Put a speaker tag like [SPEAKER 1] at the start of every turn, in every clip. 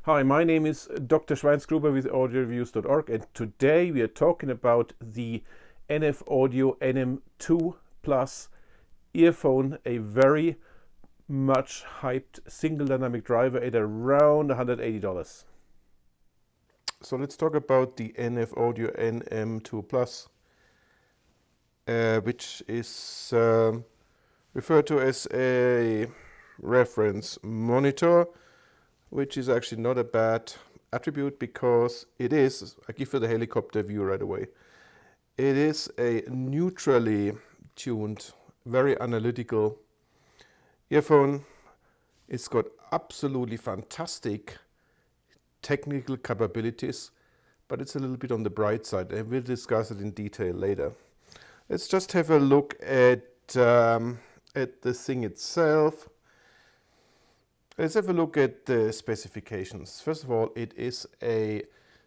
[SPEAKER 1] Hi, my name is Dr. Schweinsgruber with audioreviews.org, and today we are talking about the NF Audio NM2 Plus earphone, a very much hyped single dynamic driver at around $180. So let's talk about the NF Audio NM2 Plus, which is referred to as a reference monitor, which is actually not a bad attribute because it is, I give you the helicopter view right away, it is a neutrally tuned, very analytical earphone. It's got absolutely fantastic technical capabilities, but it's a little bit on the bright side, and we'll discuss it in detail later. Let's just have a look at the thing itself. Let's have a look at the specifications. First of all, it is a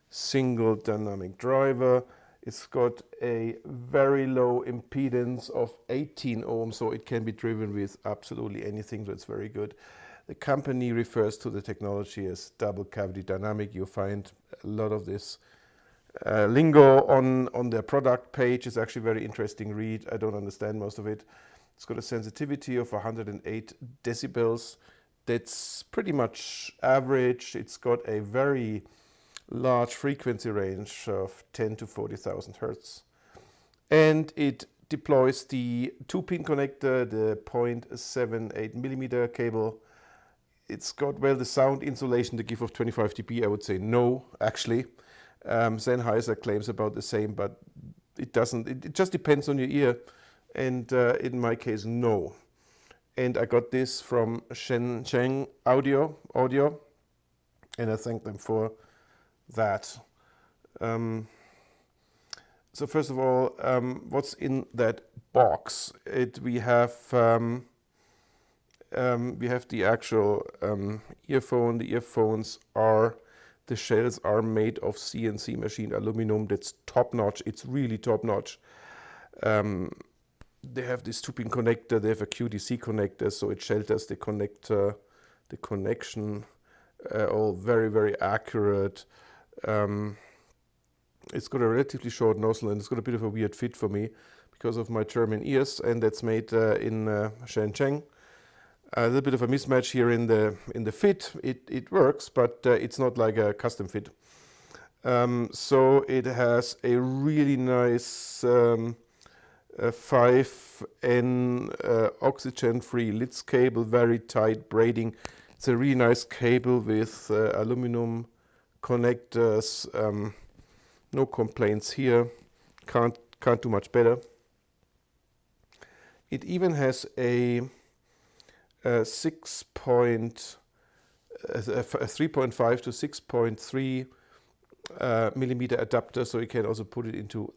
[SPEAKER 1] single dynamic driver. It's got a very low impedance of 18 ohms, so it can be driven with absolutely anything, so it's very good. The company refers to the technology as double cavity dynamic. You'll find a lot of this lingo on their product page. It's actually a very interesting read. I don't understand most of it. It's got a sensitivity of 108 decibels. That's pretty much average. It's got a very large frequency range of 10 to 40,000 hertz. And it deploys the 2-pin connector, the 0.78 millimeter cable. It's got, well, the sound insulation, the give of 25 dB, I would say no, actually. Sennheiser claims about the same, but it doesn't. It just depends on your ear. And in my case, no. And I got this from NF Audio, and I thank them for that. So first of all, what's in that box? We have the actual earphone. The earphones the shells are made of CNC machined aluminum. That's top notch. It's really top notch. They have this 2-pin connector, they have a QDC connector, so it shelters the connector, the connection, all very, very accurate. It's got a relatively short nozzle, and it's got a bit of a weird fit for me because of my German ears, and that's made in Shenzhen. A little bit of a mismatch here in the fit. It works, but it's not like a custom fit. So it has a really nice 5N oxygen-free LITS cable, very tight braiding. It's a really nice cable with aluminum connectors. No complaints here. Can't do much better. It even has a 3.5 to 6.3 millimeter adapter, so you can also put it into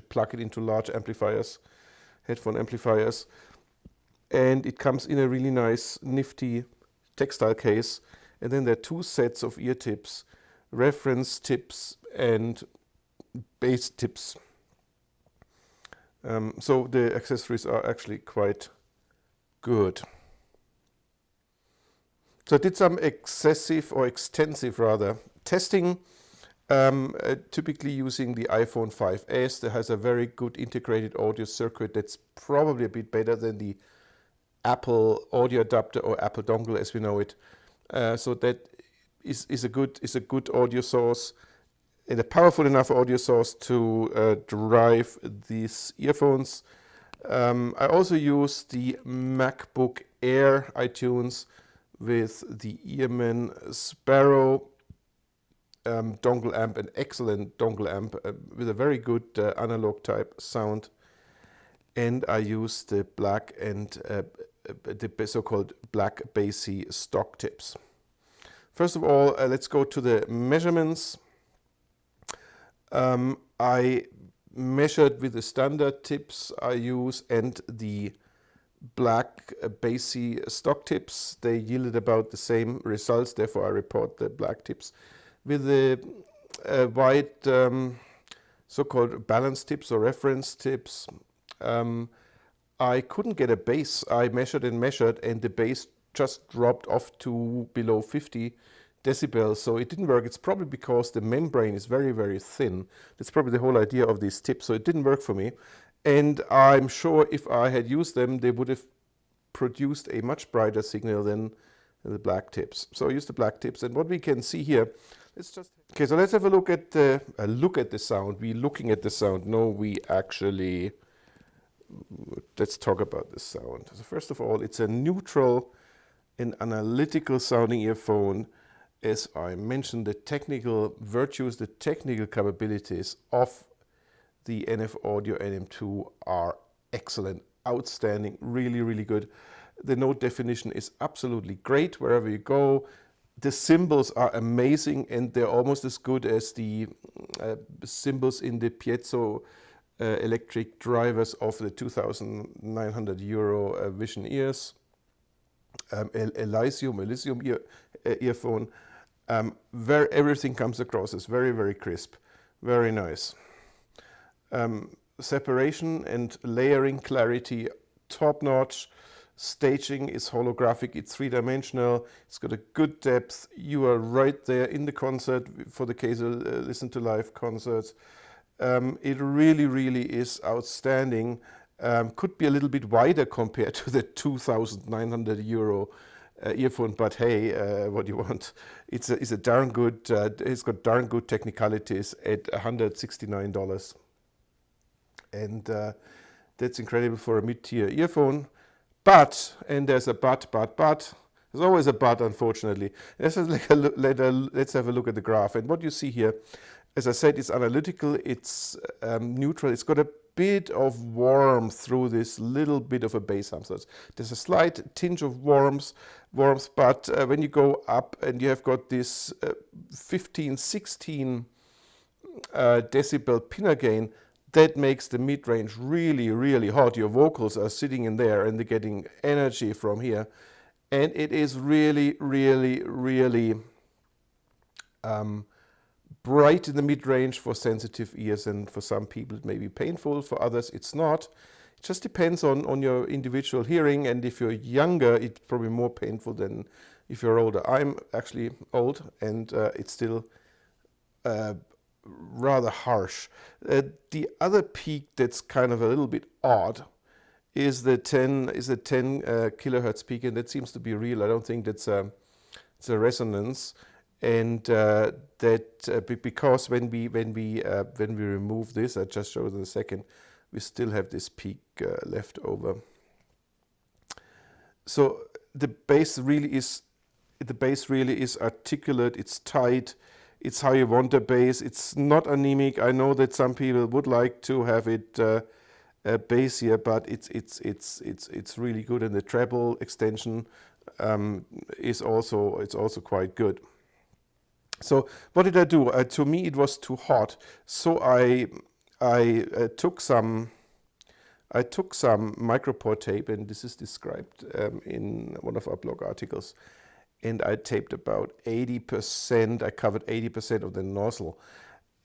[SPEAKER 1] plug it into large amplifiers, headphone amplifiers. And it comes in a really nice, nifty textile case. And then there are 2 sets of ear tips, reference tips and base tips. So the accessories are actually quite good. So I did some extensive testing, typically using the iPhone 5S. That has a very good integrated audio circuit that's probably a bit better than the Apple audio adapter or Apple dongle as we know it. So that is a good audio source and a powerful enough audio source to drive these earphones. I also use the MacBook Air iTunes with the Earman Sparrow dongle amp, an excellent dongle amp with a very good analog type sound. And I use the black and the so-called black bassy stock tips. First of all, let's go to the measurements. I measured with the standard tips I use and the black bassy stock tips. They yielded about the same results, therefore I report the black tips. With the white so-called balance tips or reference tips, I couldn't get a bass. I measured and the bass just dropped off to below 50 decibels, so it didn't work. It's probably because the membrane is very, very thin. That's probably the whole idea of these tips, so it didn't work for me. And I'm sure if I had used them, they would have produced a much brighter signal than the black tips. So I used the black tips, and what we can see here, okay, so let's have a look at the sound. We're looking at the sound. No, we actually, let's talk about the sound. So first of all, it's a neutral and analytical sounding earphone. As I mentioned, the technical virtues, the technical capabilities of the NF Audio NM2 are excellent, outstanding, really, really good. The note definition is absolutely great wherever you go. The cymbals are amazing, and they're almost as good as the cymbals in the piezo electric drivers of the 2,900 euro Vision ears. Elysium earphone. Everything comes across as very, very crisp, very nice. Separation and layering clarity, top notch. Staging is holographic, it's three-dimensional, it's got a good depth. You are right there in the concert for the case of listen to live concerts. It really, really is outstanding. Could be a little bit wider compared to the 2,900 euro earphone, but hey, what do you want? It's a darn good, it's got darn good technicalities at $169. And that's incredible for a mid-tier earphone. But, and there's a but, there's always a but, unfortunately. Let's have a look at the graph. And what you see here, as I said, it's analytical, it's neutral, it's got a bit of warmth through this little bit of a bass hum. So there's a slight tinge of warmth, but when you go up and you have got this 15, 16 decibel pinna gain, that makes the mid-range really, really hot. Your vocals are sitting in there and they're getting energy from here. And it is really, really, really bright in the mid-range for sensitive ears, and for some people it may be painful, for others it's not. It just depends on your individual hearing, and if you're younger, it's probably more painful than if you're older. I'm actually old, and it's still rather harsh. The other peak that's kind of a little bit odd is the 10 kilohertz peak, and that seems to be real. I don't think that's it's a resonance, and because when we remove this, I just showed in a second, we still have this peak left over. So the bass really is articulate. It's tight. It's how you want the bass. It's not anemic. I know that some people would like to have it bassier, but it's really good, and the treble extension is also quite good. So what did I do? To me, it was too hot, so I took some micropore tape, and this is described in one of our blog articles. And I taped about 80%, I covered 80% of the nozzle.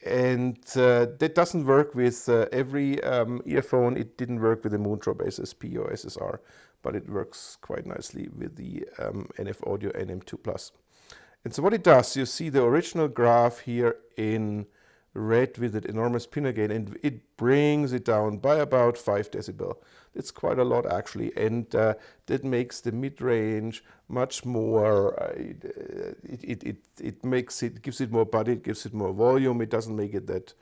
[SPEAKER 1] And that doesn't work with every earphone. It didn't work with the Moontrop SSP or SSR, but it works quite nicely with the NF Audio NM2 Plus. And so what it does, you see the original graph here in red with that enormous pinna gain, and it brings it down by about 5 decibel. It's quite a lot actually, and that makes the mid-range much more, it gives it more body, it gives it more volume. It doesn't make it that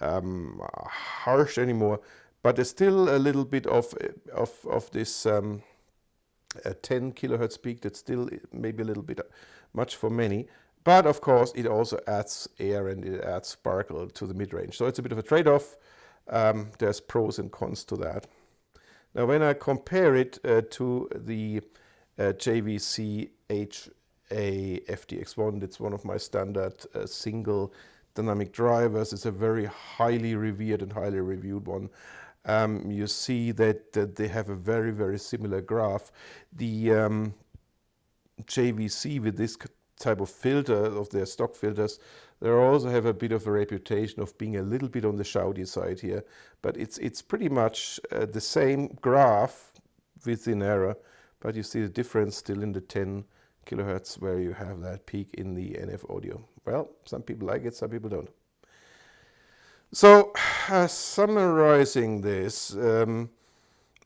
[SPEAKER 1] harsh anymore, but there's still a little bit of this 10 kilohertz peak that's still maybe a little bit much for many. But of course, it also adds air and it adds sparkle to the mid-range. So it's a bit of a trade-off. There's pros and cons to that. Now, when I compare it to the JVC HA FTX1, it's one of my standard single dynamic drivers. It's a very highly revered and highly reviewed one. You see that they have a very, very similar graph. The JVC with this type of filter, of their stock filters, they also have a bit of a reputation of being a little bit on the shouty side here, but it's pretty much the same graph within error, but you see the difference still in the 10 kilohertz where you have that peak in the NF audio. Well, some people like it, some people don't. So, summarizing this,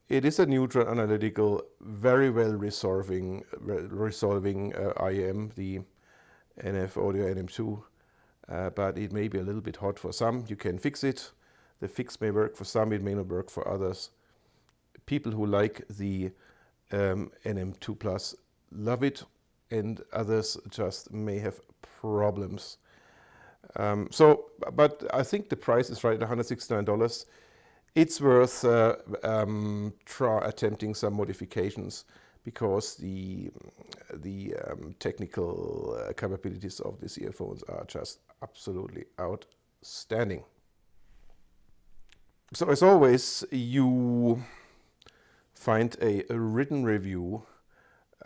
[SPEAKER 1] it is a neutral analytical, very well resolving IM, the NF Audio NM2, but it may be a little bit hot for some. You can fix it. The fix may work for some, it may not work for others. People who like the NM2 Plus love it, and others just may have problems. But I think the price is right at $169. It's worth attempting some modifications because the technical capabilities of these earphones are just absolutely outstanding. So as always, you find a written review.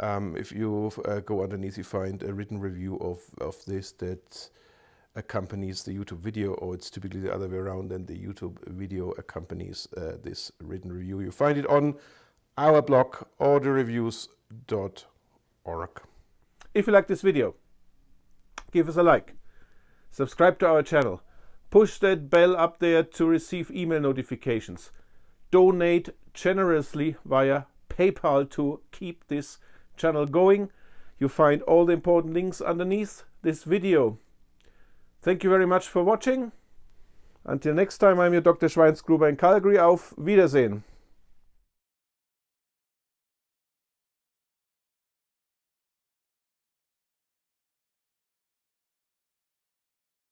[SPEAKER 1] If you go underneath, you find a written review of this that accompanies the YouTube video, or it's typically the other way around, and the YouTube video accompanies this written review. You find it on our blog, audioreviews.org.
[SPEAKER 2] If you like this video, give us a like, subscribe to our channel, push that bell up there to receive email notifications, donate generously via PayPal to keep this channel going. You find all the important links underneath this video. Thank you very much for watching. Until next time, I'm your Dr. Schweinsgruber in Calgary. Auf Wiedersehen.